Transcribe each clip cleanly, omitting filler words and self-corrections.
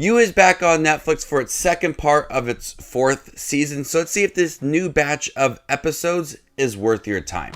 You is back on Netflix for its second part of its fourth season, so let's see if this new batch of episodes is worth your time.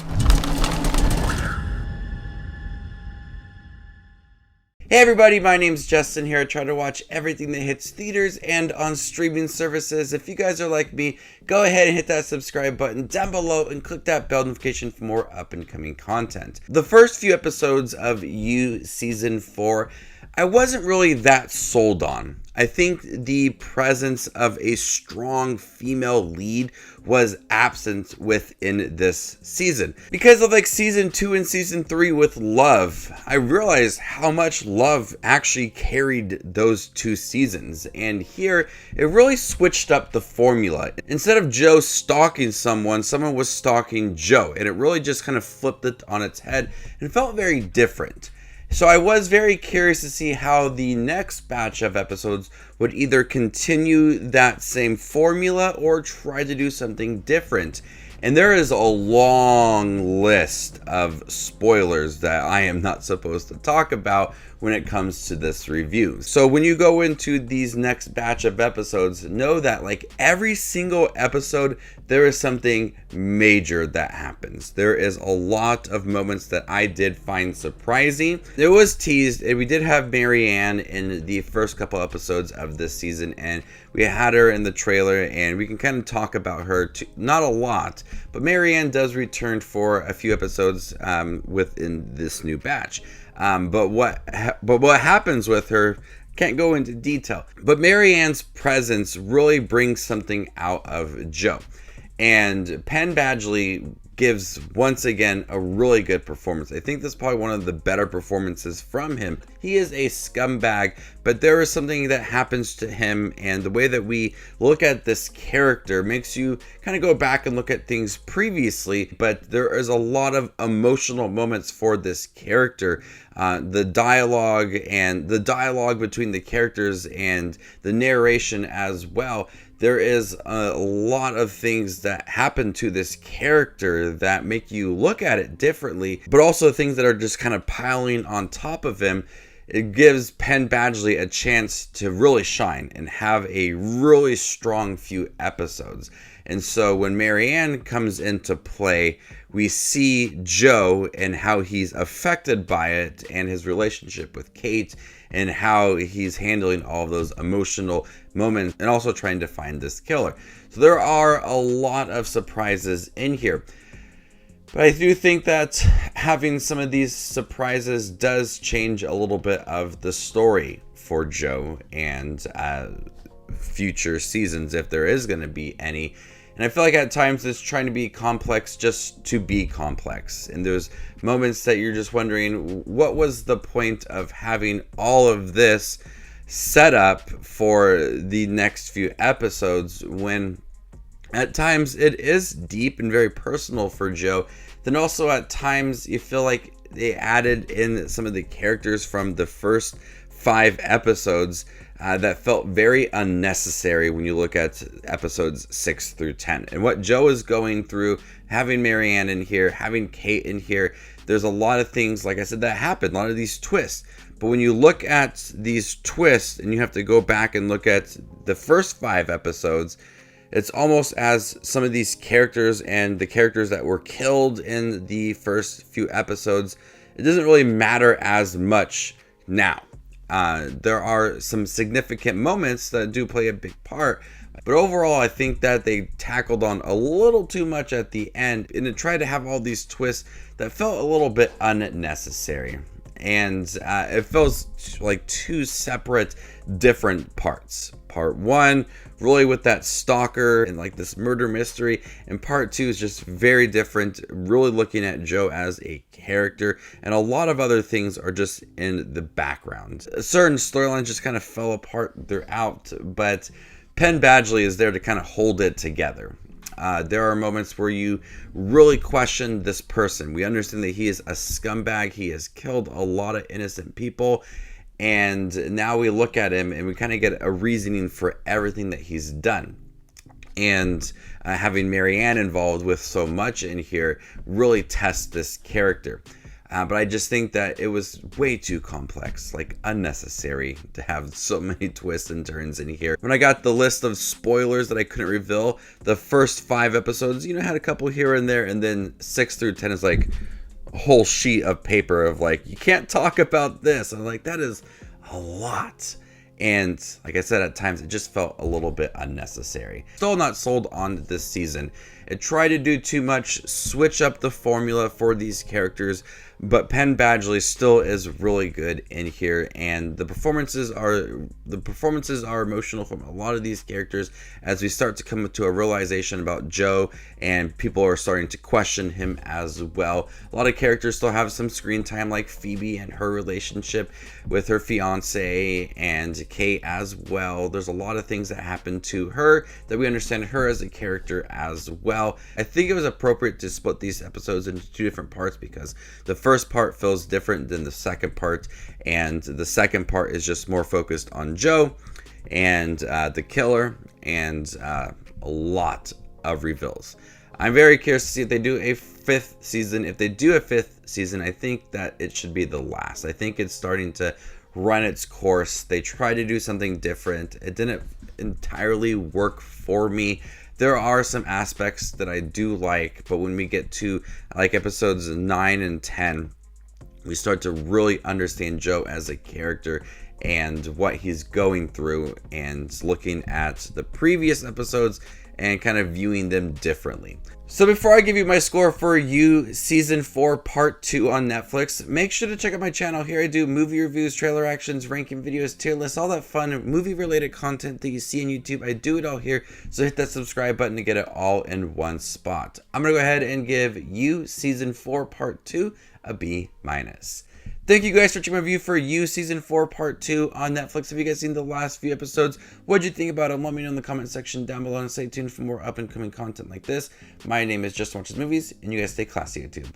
Hey everybody, my name's Justin here. I try to watch everything that hits theaters and on streaming services. If you guys are like me, go ahead and hit that subscribe button down below and click that bell notification for more up and coming content. The first few episodes of You Season 4, I wasn't really that sold on. I think the presence of a strong female lead was absent within this season. Because of season 2 and season 3 with Love, I realized how much Love actually carried those two seasons. And here, it really switched up the formula. Instead of Joe stalking someone was stalking Joe. And it really just kind of flipped it on its head and felt very different. So I was very curious to see how the next batch of episodes would either continue that same formula or try to do something different. And there is a long list of spoilers that I am not supposed to talk about when it comes to this review. So when you go into these next batch of episodes, know that every single episode, there is something major that happens. There is a lot of moments that I did find surprising. It was teased, and we did have Marianne in the first couple episodes of this season, and we had her in the trailer, and we can kind of talk about her too. Not a lot, but Marianne does return for a few episodes within this new batch. But what happens with her, can't go into detail. But Marianne's presence really brings something out of Joe. And Penn Badgley gives, once again, a really good performance. I think this is probably one of the better performances from him. He is a scumbag, but there is something that happens to him, and the way that we look at this character makes you kind of go back and look at things previously, but there is a lot of emotional moments for this character. The dialogue between the characters and the narration as well. There is a lot of things that happen to this character that make you look at it differently, but also things that are just kind of piling on top of him. It gives Penn Badgley a chance to really shine and have a really strong few episodes. And so when Marianne comes into play, we see Joe and how he's affected by it and his relationship with Kate and how he's handling all of those emotional moments and also trying to find this killer. So there are a lot of surprises in here. But I do think that having some of these surprises does change a little bit of the story for Joe and future seasons, if there is going to be any. And I feel like at times it's trying to be complex just to be complex. And there's moments that you're just wondering, what was the point of having all of this set up for the next few episodes when at times it is deep and very personal for Joe. Then also at times you feel like they added in some of the characters from the first 5 episodes that felt very unnecessary when you look at episodes 6 through 10. And what Joe is going through, having Marianne in here, having Kate in here, there's a lot of things, like I said, that happen, a lot of these twists. But when you look at these twists and you have to go back and look at the first 5 episodes, it's almost as some of these characters and the characters that were killed in the first few episodes, it doesn't really matter as much now. There are some significant moments that do play a big part, but overall I think that they tackled on a little too much at the end and it tried to have all these twists that felt a little bit unnecessary. And it feels like 2 separate different parts. Part 1 really with that stalker and this murder mystery, and part 2 is just very different, really looking at Joe as a character, and a lot of other things are just in the background. Certain storylines just kind of fell apart throughout, but Penn Badgley is there to kind of hold it together. There are moments where you really question this person. We understand that he is a scumbag. He has killed a lot of innocent people. And now we look at him and we kind of get a reasoning for everything that he's done. And having Marianne involved with so much in here really tests this character. But I just think that it was way too complex, like unnecessary to have so many twists and turns in here. When I got the list of spoilers that I couldn't reveal, the first 5 episodes, had a couple here and there, and then 6 through 10 is like a whole sheet of paper of like, you can't talk about this. I'm like, that is a lot. And like I said, at times it just felt a little bit unnecessary. Still not sold on this season. It tried to do too much, switch up the formula for these characters, but Penn Badgley still is really good in here, and the performances are emotional from a lot of these characters as we start to come to a realization about Joe, and people are starting to question him as well. A lot of characters still have some screen time, like Phoebe and her relationship with her fiance, and Kate as well. There's a lot of things that happen to her that we understand her as a character as well. I think it was appropriate to split these episodes into 2 different parts because the first part feels different than the second part, and the second part is just more focused on Joe and the killer, and a lot of reveals. I'm very curious to see if they do a 5th season. If they do a 5th season, I think that it should be the last. I think it's starting to run its course. They tried to do something different. It didn't entirely work for me. There are some aspects that I do like, but when we get to like episodes 9 and 10, we start to really understand Joe as a character and what he's going through, and looking at the previous episodes and kind of viewing them differently. So before I give you my score for You Season 4 Part 2 on Netflix, make sure to check out my channel. Here I do movie reviews, trailer actions, ranking videos, tier lists, all that fun movie related content that you see on YouTube. I do it all here, so hit that subscribe button to get it all in one spot. I'm going to go ahead and give You Season 4 Part 2 a B-. Thank you guys for watching my review for You Season 4 Part 2 on Netflix. Have you guys seen the last few episodes? What'd you think about them? Let me know in the comment section down below, and stay tuned for more up and coming content like this. My name is Just Watches Movies, and you guys stay classy, YouTube.